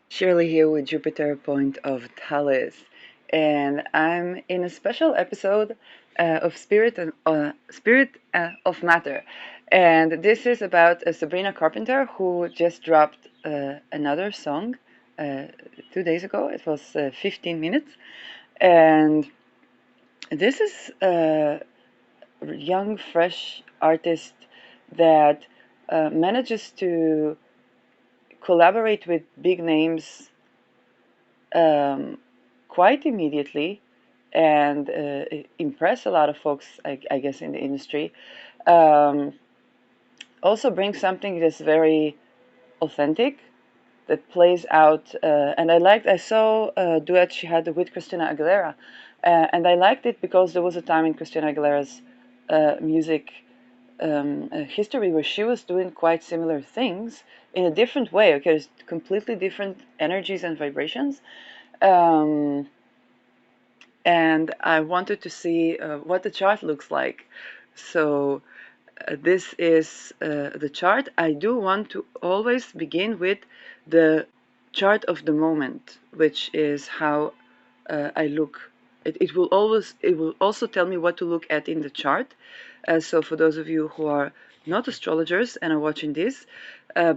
Shirley here with Jupiter Point of Talis, and I'm in a special episode of Spirit of Matter, and this is about Sabrina Carpenter who just dropped another song uh, 2 days ago. It was 15 minutes, and this is a young, fresh artist that manages to collaborate with big names um, quite immediately and impress a lot of folks, I guess, in the industry. Um, Also brings something that's very authentic that plays out. And I saw a duet she had with Christina Aguilera. And I liked it because there was a time in Christina Aguilera's music history where she was doing quite similar things in a different way. Okay, there's completely different energies and vibrations. Um, and I wanted to see what the chart looks like. So this is the chart. I do want to always begin with the chart of the moment, which is how I look. It will also tell me what to look at in the chart. So for those of you who are not astrologers and are watching this,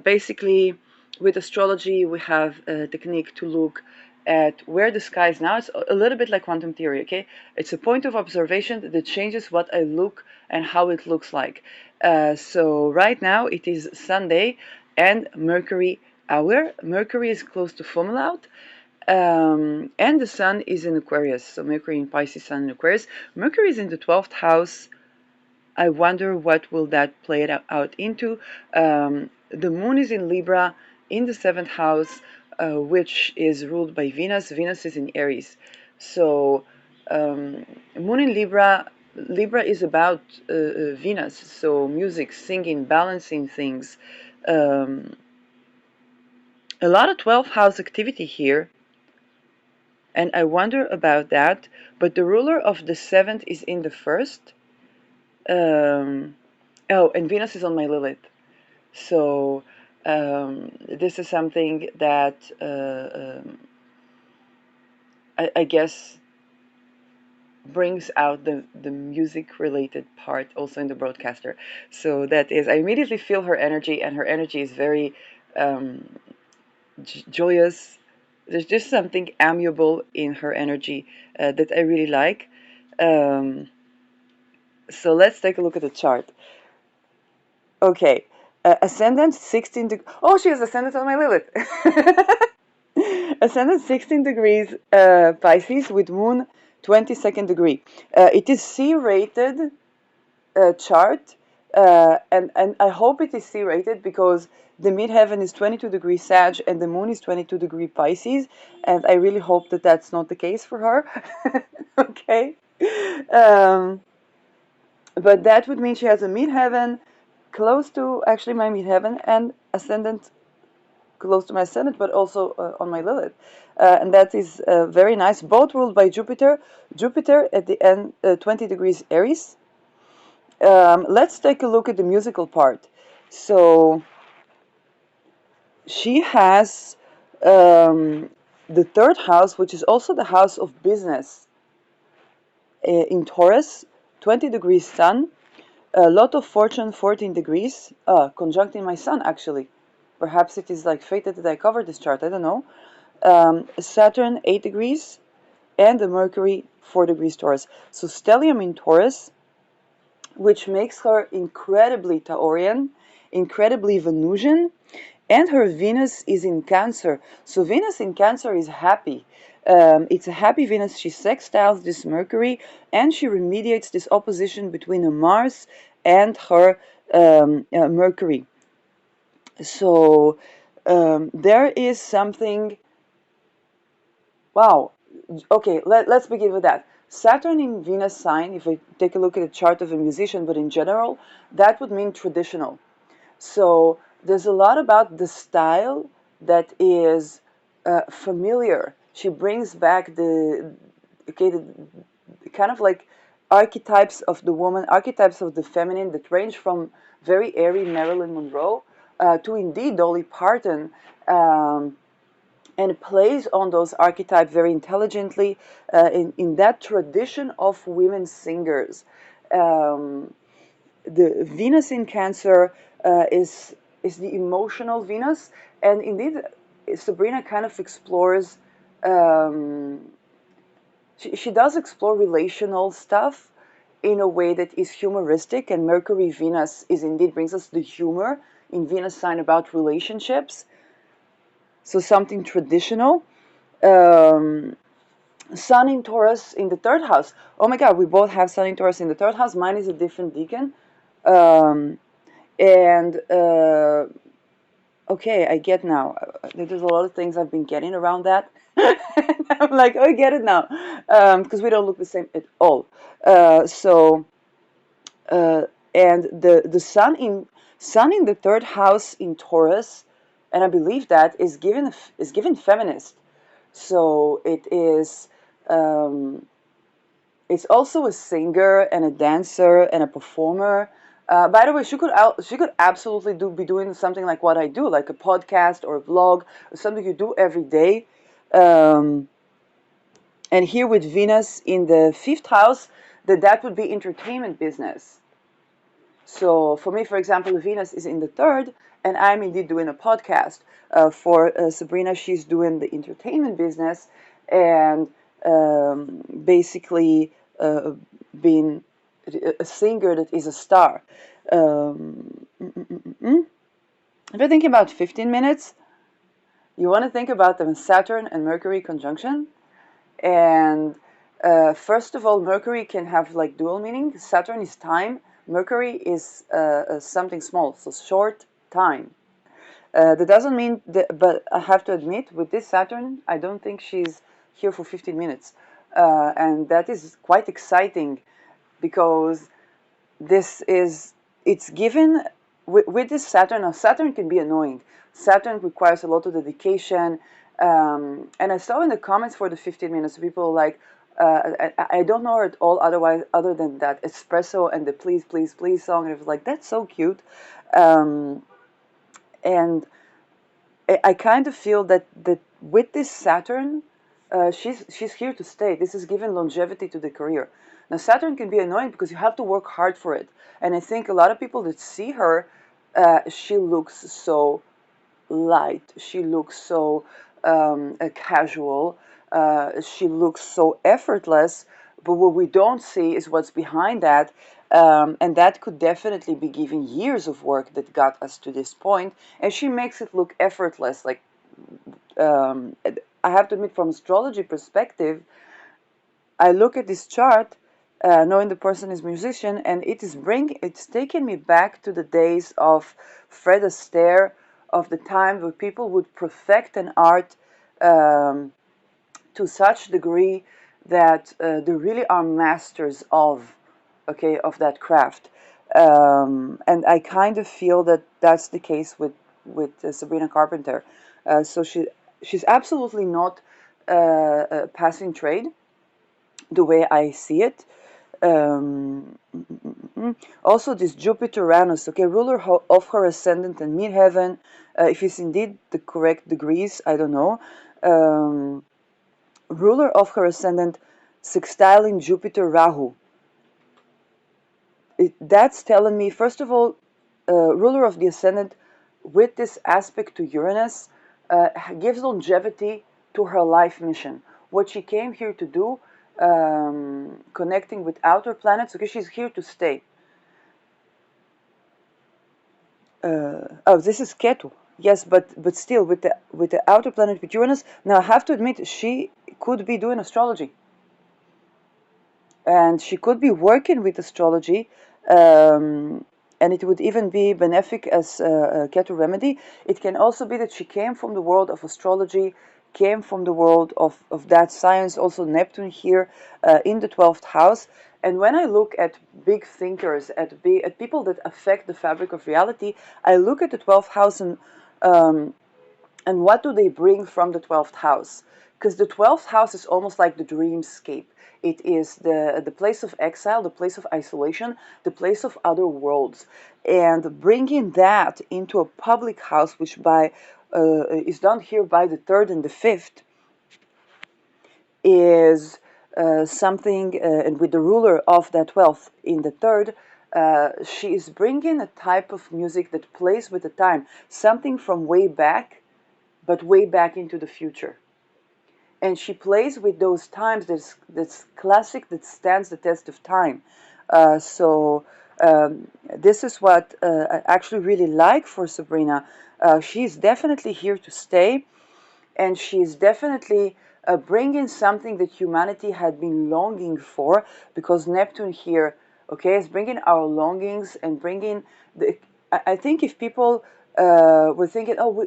basically with astrology we have a technique to look at where the sky is now. It's a little bit like quantum theory, okay? It's a point of observation that changes what I look and how it looks like. So right now it is Sunday and Mercury hour. Mercury is close to Fomalhaut. And the sun is in Aquarius, so Mercury in Pisces, sun in Aquarius. Mercury is in the 12th house. I wonder what will that play it out into. The moon is in Libra in the 7th house, which is ruled by Venus. Venus is in Aries. So moon in Libra, Libra is about Venus, so music, singing, balancing things. Um, a lot of 12th house activity here, and I wonder about that. But the ruler of the 7th is in the 1st. Um, oh, and Venus is on my Lilith. So this is something that I guess brings out the music related part also in the broadcaster. So that is, I immediately feel her energy, and her energy is very um, joyous. There's just something amiable in her energy that I really like. Um, so let's take a look at the chart. Okay, ascendant 16 degrees. Oh, she has ascendant on my Lilith. Ascendant 16 degrees Pisces with moon 22nd degree. It is C-rated chart, and I hope it is C-rated because the midheaven is 22 degrees Sag and the moon is 22 degree Pisces, and I really hope that that's not the case for her. Okay. Um, but that would mean she has a midheaven close to actually my midheaven and ascendant close to my ascendant, but also on my Lilith. And that is very nice. Both ruled by Jupiter. Jupiter at the end, 20 degrees Aries. Let's take a look at the musical part. So she has the 3rd house, which is also the house of business, in Taurus, 20 degrees Sun. A lot of fortune, 14 degrees, conjuncting my sun, actually. Perhaps it is like fated that I cover this chart, I don't know. Saturn, 8 degrees, and the Mercury, 4 degrees Taurus. So stellium in Taurus, which makes her incredibly Taurian, incredibly Venusian, and her Venus is in Cancer. So Venus in Cancer is happy. It's a happy Venus. She sextiles this Mercury, and she remediates this opposition between a Mars and her Mercury. So there is something. Wow. Okay, let's begin with that. Saturn in Venus sign, if we take a look at the chart of a musician, but in general, that would mean traditional. So there's a lot about the style that is familiar. She brings back the kind of like archetypes of the woman, archetypes of the feminine that range from very airy Marilyn Monroe to indeed Dolly Parton. Um, and plays on those archetypes very intelligently in that tradition of women singers. Um, the Venus in Cancer is the emotional Venus, and indeed, Sabrina kind of explores. Um, she does explore relational stuff in a way that is humoristic, and Mercury Venus is indeed brings us the humor in Venus sign about relationships. So something traditional. Um, Sun in Taurus in the third house. Oh my God, we both have Sun in Taurus in the third house. Mine is a different decan. Um, and okay, I get now. There's a lot of things I've been getting around that. I'm like, oh, I get it now, because we don't look the same at all. So uh, and the Sun in the third house in Taurus, and I believe that is given feminist. So it is. Um, it's also a singer and a dancer and a performer. By the way, she could absolutely be doing something like what I do, like a podcast or a vlog, or something you do every day. Um, and here with Venus in the fifth house, that would be entertainment business. So for me, for example, Venus is in the third, and I'm indeed doing a podcast. For Sabrina, she's doing the entertainment business, and basically being a singer that is a star. If you're thinking about 15 minutes, you want to think about the Saturn and Mercury conjunction. And first of all, Mercury can have like dual meaning. Saturn is time. Mercury is something small, so short time. That doesn't mean that, but I have to admit, with this Saturn, I don't think she's here for 15 minutes. And that is quite exciting because this is, it's given with this Saturn. Now, Saturn can be annoying. Saturn requires a lot of dedication. And I saw in the comments for the 15 minutes, people like, I don't know her at all otherwise, other than that espresso and the please, please, please song. And it was like, that's so cute. Um, and I kind of feel that with this Saturn, she's here to stay. This is giving longevity to the career. Now Saturn can be annoying because you have to work hard for it, and I think a lot of people that see her, she looks so light. She looks so casual. She looks so effortless. But what we don't see is what's behind that. And that could definitely be given years of work that got us to this point. And she makes it look effortless. Like, I have to admit, from astrology perspective, I look at this chart, knowing the person is a musician, and it's taken me back to the days of Fred Astaire, of the time where people would perfect an art um, to such degree that they really are masters of, okay, of that craft. And I kind of feel that that's the case with Sabrina Carpenter. So she's absolutely not a passing trade the way I see it. Also, this Jupiter Uranus, okay, ruler of her ascendant and midheaven. If it's indeed the correct degrees, I don't know. Ruler of her ascendant, sextiling Jupiter Rahu. That's telling me, first of all, ruler of the ascendant with this aspect to Uranus gives longevity to her life mission. What she came here to do, connecting with outer planets, because she's here to stay. Oh, this is Ketu. Yes, but still with the outer planet with Uranus. Now I have to admit, she could be doing astrology, and she could be working with astrology, and it would even be benefic as a Ketu remedy. It can also be that she came from the world of astrology, came from the world of that science, also Neptune here in the 12th house. And when I look at big thinkers, at people that affect the fabric of reality, I look at the 12th house and what do they bring from the 12th house? Because the 12th house is almost like the dreamscape. It is the place of exile, the place of isolation, the place of other worlds. And bringing that into a public house, which by is done here by the third and the fifth, is something, and with the ruler of that wealth in the third, she is bringing a type of music that plays with the time, something from way back, but way back into the future. And she plays with those times that's classic, that stands the test of time. This is what I actually really like for Sabrina. She's definitely here to stay, and she's definitely bringing something that humanity had been longing for, because Neptune here, okay, is bringing our longings and bringing the. I think if people were thinking, oh,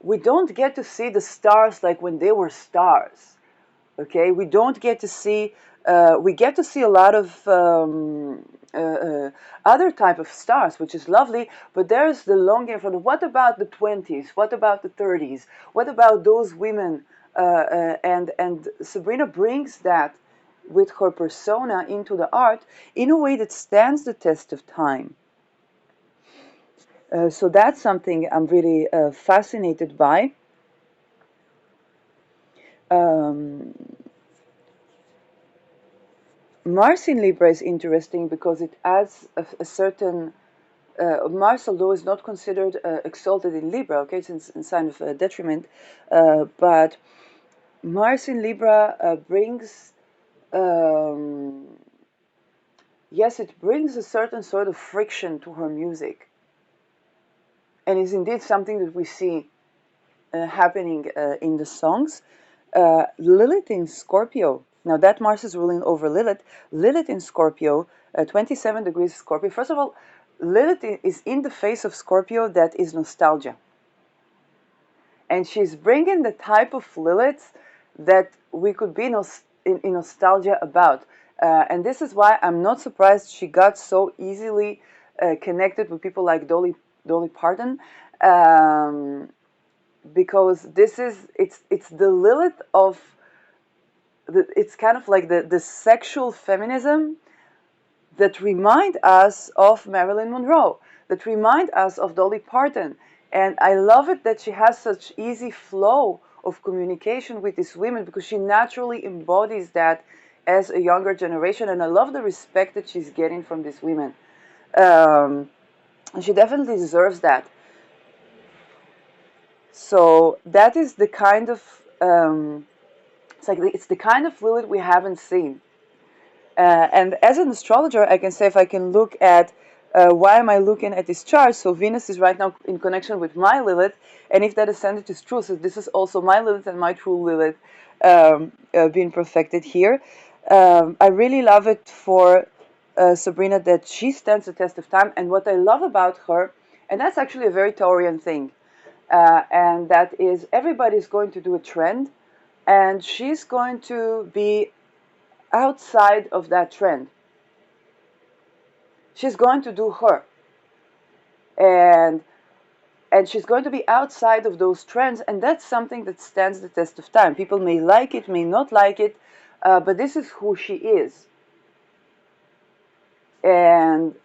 we don't get to see the stars like when they were stars. Okay, we don't get to see. We get to see a lot of other type of stars, which is lovely. But there's the longing for the. What about the 20s? What about the 30s? What about those women? And Sabrina brings that with her persona into the art in a way that stands the test of time. So that's something I'm really fascinated by. Um, Mars in Libra is interesting because it adds a certain. Mars, although is not considered exalted in Libra, okay, it's in sign of detriment, but Mars in Libra brings, yes, it brings a certain sort of friction to her music, and is indeed something that we see happening in the songs. Lilith in Scorpio. Now that Mars is ruling over Lilith. Lilith in Scorpio, 27 degrees Scorpio. First of all, Lilith is in the face of Scorpio that is nostalgia. And she's bringing the type of Lilith that we could be in nostalgia about. And this is why I'm not surprised she got so easily connected with people like Dolly Parton. Because it's the Lilith of it's kind of like the sexual feminism that remind us of Marilyn Monroe, that remind us of Dolly Parton. And I love it that she has such easy flow of communication with these women, because she naturally embodies that as a younger generation. And I love the respect that she's getting from these women. She definitely deserves that. So that is the kind of it's the kind of Lilith we haven't seen. And as an astrologer, I can say, if I can look at why am I looking at this chart? So Venus is right now in connection with my Lilith, and if that ascendant is true, so this is also my Lilith and my true Lilith being perfected here. I really love it for Sabrina that she stands the test of time, and what I love about her, and that's actually a very Taurian thing, and that is everybody's going to do a trend, and she's going to be outside of that trend. She's going to do her. And she's going to be outside of those trends, and that's something that stands the test of time. People may like it, may not like it, but this is who she is. And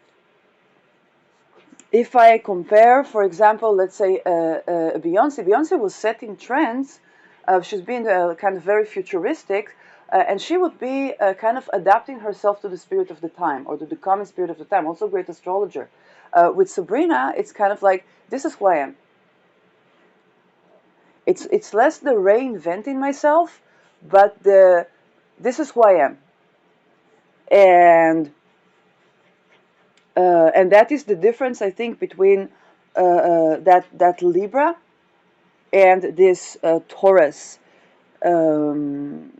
if I compare, for example, let's say Beyonce was setting trends. She's been kind of very futuristic, and she would be kind of adapting herself to the spirit of the time, or to the common spirit of the time. Also, a great astrologer. With Sabrina, it's kind of like, this is who I am. It's less the reinventing myself, but this is who I am, and that is the difference, I think, between that Libra and this Taurus. Um,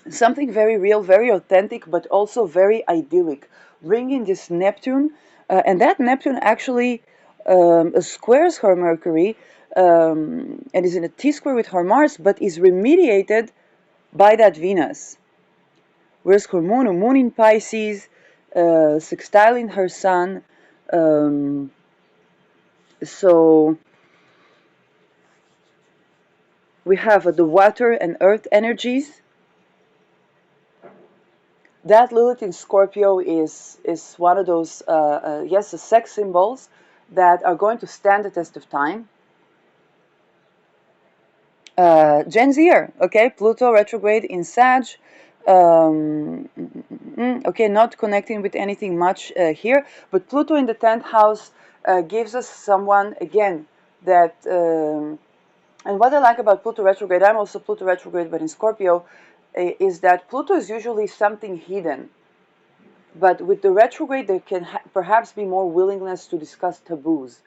Something very real, very authentic, but also very idyllic. Bringing this Neptune, and that Neptune actually squares her Mercury, and is in a T-square with her Mars, but is remediated by that Venus. Whereas her moon in Pisces, sextiling her Sun. So we have the water and earth energies. That Lilith in Scorpio is one of those, yes, the sex symbols that are going to stand the test of time. Gen Zer, okay, Pluto retrograde in Sag. Okay, not connecting with anything much here, but Pluto in the 10th house gives us someone, again, that, and what I like about Pluto retrograde, I'm also Pluto retrograde, but in Scorpio, is that Pluto is usually something hidden. But with the retrograde, there can perhaps be more willingness to discuss taboos.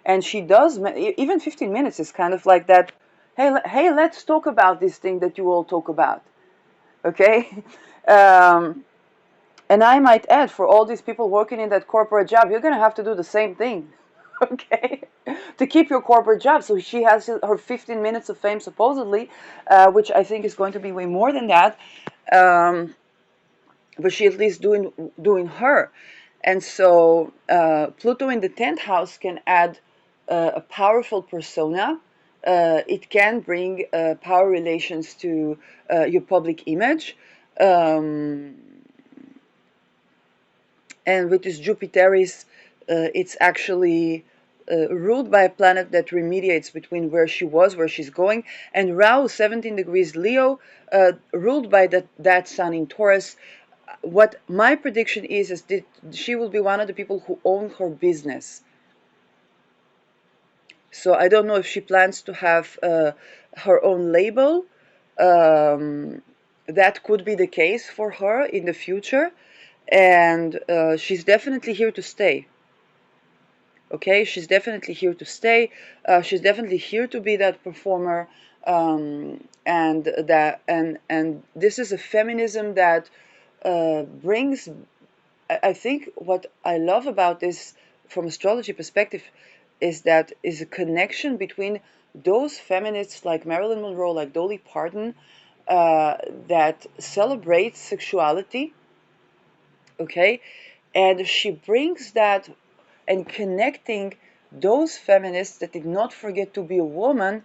And she does, even 15 minutes is kind of like that. Hey, hey, let's talk about this thing that you all talk about. Okay? Um, and I might add, for all these people working in that corporate job, you're going to have to do the same thing. Okay? To keep your corporate job. So she has her 15 minutes of fame, supposedly, which I think is going to be way more than that. But she at least doing her. And so Pluto in the 10th house can add a powerful persona. It can bring power relations to your public image. Um, and with this Jupiteris, it's actually ruled by a planet that remediates between where she was, where she's going, and Rahu, 17 degrees Leo, ruled by that sun in Taurus. What my prediction is that she will be one of the people who own her business. So I don't know if she plans to have her own label. Um, that could be the case for her in the future, and she's definitely here to stay. Okay, she's definitely here to stay. She's definitely here to be that performer, and this is a feminism that brings. I think what I love about this from astrology perspective is that is a connection between those feminists like Marilyn Monroe, like Dolly Parton, that celebrate sexuality, okay, and she brings that and connecting those feminists that did not forget to be a woman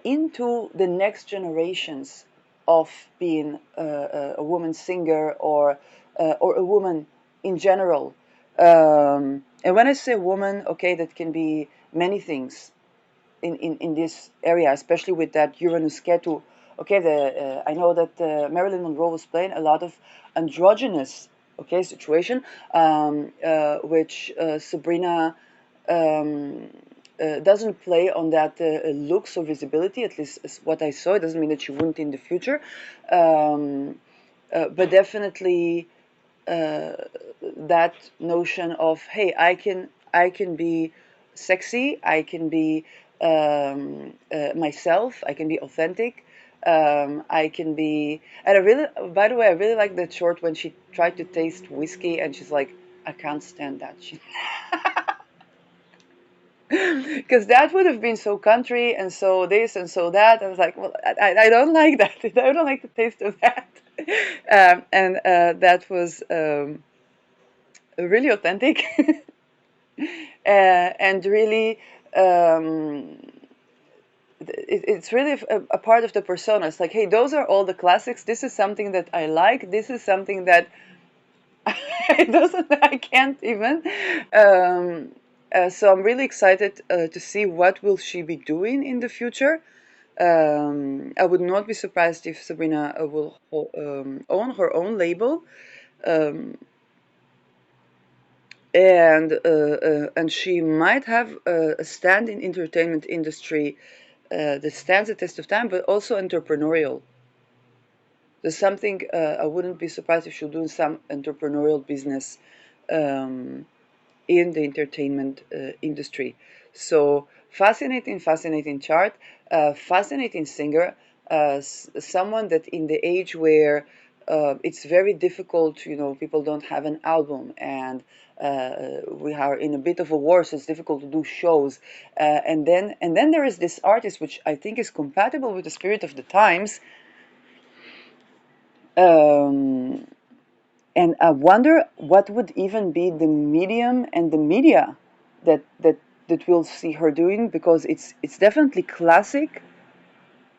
into the next generations of being a woman singer or a woman in general. And when I say woman, okay, that can be many things in this area, especially with that Uranus Ketu. Okay, I know that Marilyn Monroe was playing a lot of androgynous, okay, situation, which Sabrina doesn't play on that looks or visibility. At least is what I saw. It doesn't mean that she wouldn't in the future, but definitely that notion of, hey, I can be sexy, I can be myself, I can be authentic, I can be. And I really, by the way, I really like that short when she tried to taste whiskey and she's like, I can't stand that. Because that would have been so country and so this and so that. I was like, well, I don't like that. I don't like the taste of that. And that was really authentic and really it's really a part of the persona. It's like, hey, those are all the classics. This is something that I like. This is something that it doesn't. I can't even. So I'm really excited to see what will she be doing in the future. I would not be surprised if Sabrina will own her own label. Um, and she might have a stand in entertainment industry that stands the test of time, but also entrepreneurial. There's something I wouldn't be surprised if she'll do some entrepreneurial business um, in the entertainment industry. So fascinating chart, fascinating singer, someone that in the age where it's very difficult, people don't have an album and we are in a bit of a war, so it's difficult to do shows. And then there is this artist, which I think is compatible with the spirit of the times. Um, and I wonder what would even be the medium and the media that we'll see her doing, because it's definitely classic,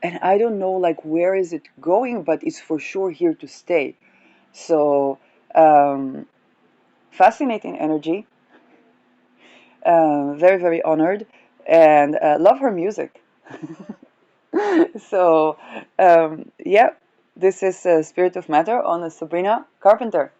and I don't know like where is it going, but it's for sure here to stay. So fascinating energy, very honored, and love her music. So, yeah, this is Spirit of Matter on Sabrina Carpenter.